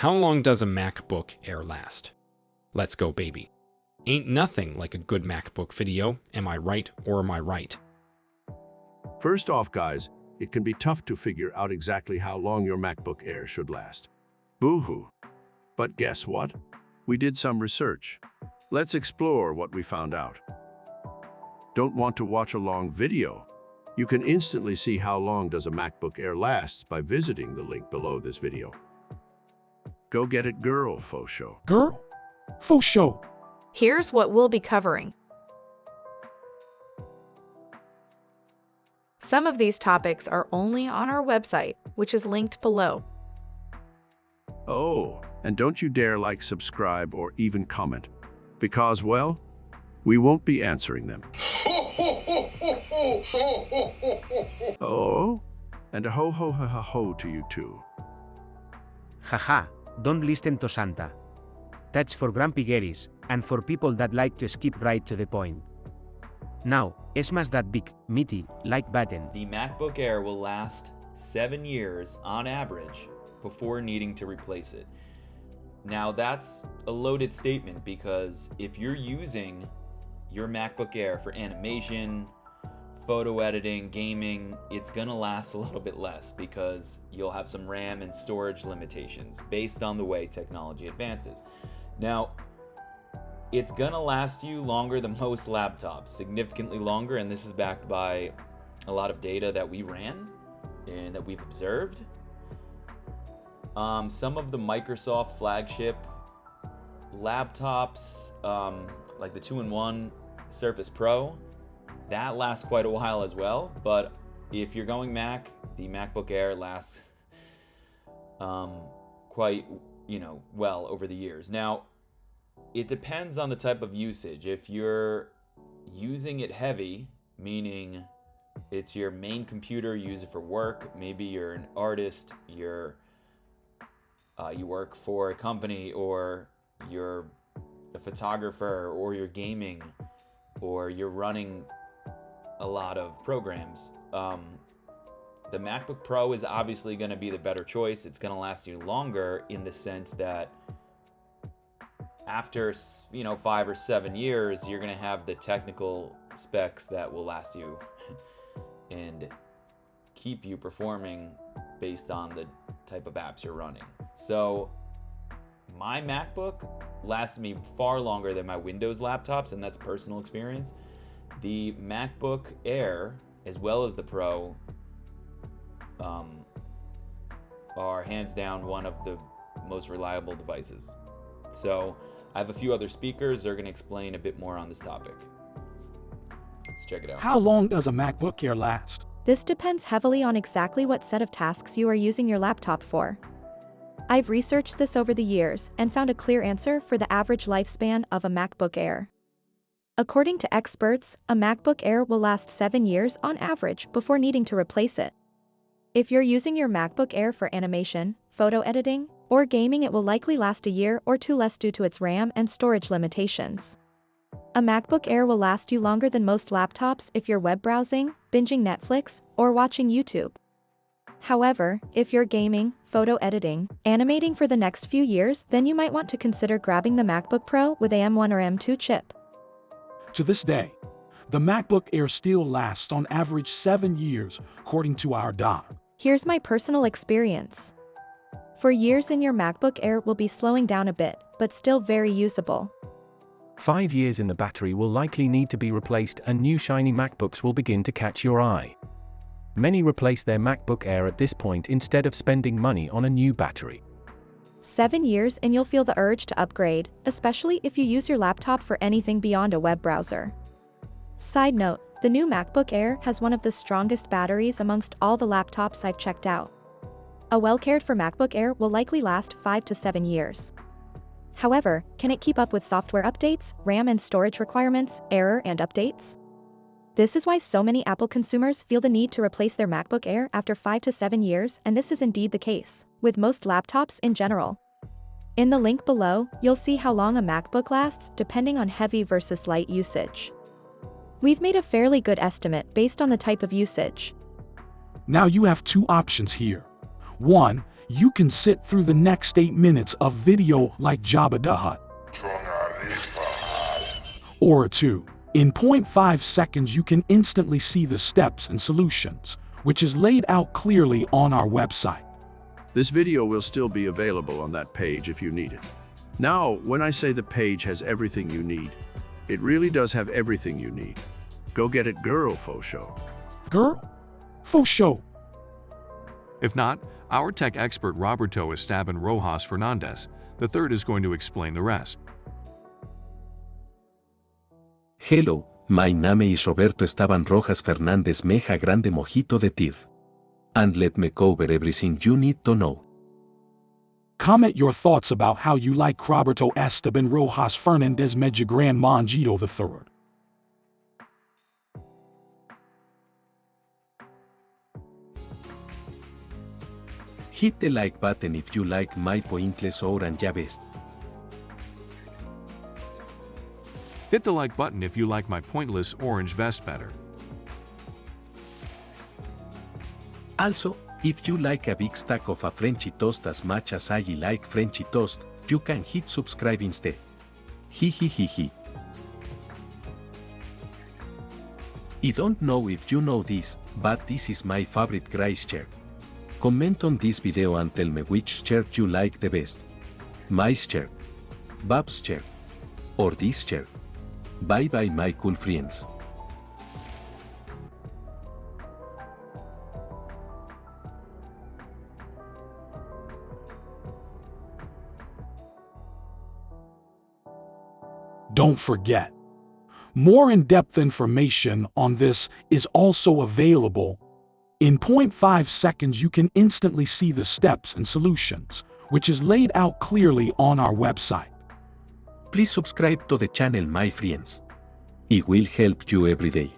How long does a MacBook Air last? Let's go, baby. Ain't nothing like a good MacBook video, am I right or am I right? First off, guys, it can be tough to figure out exactly how long your MacBook Air should last. Boo-hoo. But guess what? We did some research. Let's explore what we found out. Don't want to watch a long video? You can instantly see how long does a MacBook Air last by visiting the link below this video. Go get it, girl, faux show. Girl, faux show. Here's what we'll be covering. Some of these topics are only on our website, which is linked below. Oh, and don't you dare like, subscribe, or even comment, because, well, we won't be answering them. Oh, and a ho ho ho ho ho to you too. Haha, don't listen to Santa. That's for grumpy Garys, and for people that like to skip right to the point. Now, smash that big, meaty, like button. The MacBook Air will last 7 years on average before needing to replace it. Now that's a loaded statement because if you're using your MacBook Air for animation, photo editing, gaming, it's gonna last a little bit less because you'll have some RAM and storage limitations based on the way technology advances. Now, it's gonna last you longer than most laptops, significantly longer, and this is backed by a lot of data that we ran and that we've observed. Some of the Microsoft flagship laptops, like the 2-in-1 Surface Pro, that lasts quite a while as well, but if you're going Mac, the MacBook Air lasts quite, well over the years. Now, it depends on the type of usage. If you're using it heavy, meaning it's your main computer, you use it for work, maybe you're an artist, you work for a company, or you're a photographer, or you're gaming, or you're running a lot of programs, the MacBook Pro is obviously going to be the better choice. It's going to last you longer in the sense that after 5 or 7 years, you're going to have the technical specs that will last you and keep you performing based on the type of apps you're running. So my MacBook lasts me far longer than my Windows laptops, and that's personal experience. The MacBook Air, as well as the Pro, are hands down one of the most reliable devices. So I have a few other speakers. They're going to explain a bit more on this topic. Let's check it out. How long does a MacBook Air last? This depends heavily on exactly what set of tasks you are using your laptop for. I've researched this over the years and found a clear answer for the average lifespan of a MacBook Air. According to experts, a MacBook Air will last 7 years on average before needing to replace it. If you're using your MacBook Air for animation, photo editing, or gaming, it will likely last a year or two less due to its RAM and storage limitations. A MacBook Air will last you longer than most laptops if you're web browsing, binging Netflix, or watching YouTube. However, if you're gaming, photo editing, animating for the next few years, then you might want to consider grabbing the MacBook Pro with a M1 or M2 chip. To this day, the MacBook Air still lasts on average 7 years, according to our doc. Here's my personal experience. For years your MacBook Air will be slowing down a bit, but still very usable. 5 years in the battery will likely need to be replaced, and new shiny MacBooks will begin to catch your eye. Many replace their MacBook Air at this point instead of spending money on a new battery. 7 years and you'll feel the urge to upgrade, especially if you use your laptop for anything beyond a web browser. Side note, the new MacBook Air has one of the strongest batteries amongst all the laptops I've checked out. A well-cared-for MacBook Air will likely last 5 to 7 years. However, can it keep up with software updates, RAM and storage requirements, error and updates? This is why so many Apple consumers feel the need to replace their MacBook Air after 5 to 7 years, and this is indeed the case with most laptops in general. In the link below, you'll see how long a MacBook lasts depending on heavy versus light usage. We've made a fairly good estimate based on the type of usage. Now you have two options here. 1. you can sit through the next 8 minutes of video like Jabba the Hutt. Or 2. In 0.5 seconds you can instantly see the steps and solutions, which is laid out clearly on our website. This video will still be available on that page if you need it. Now, when I say the page has everything you need, it really does have everything you need. Go get it, girl, faux show. Girl? Faux show. If not, our tech expert Roberto Esteban Rojas Fernandez III is going to explain the rest. Hello, my name is Roberto Esteban Rojas Fernandez Meja Grande Mojito de Tir. And let me cover everything you need to know. Comment your thoughts about how you like Roberto Esteban Rojas Fernandez Meja Grande Mojito III. Hit the like button if you like my pointless orange vest. Hit the like button if you like my pointless orange vest better. Also, if you like a big stack of a Frenchy toast as much as I like Frenchy toast, you can hit subscribe instead. Hi. I don't know if you know this, but this is my favorite Grace chair. Comment on this video and tell me which chair you like the best. My chair, Bab's chair, or this chair. Bye bye my cool friends. Don't forget, more in-depth information on this is also available. In 0.5 seconds you can instantly see the steps and solutions, which is laid out clearly on our website. Please subscribe to the channel my friends. It will help you every day.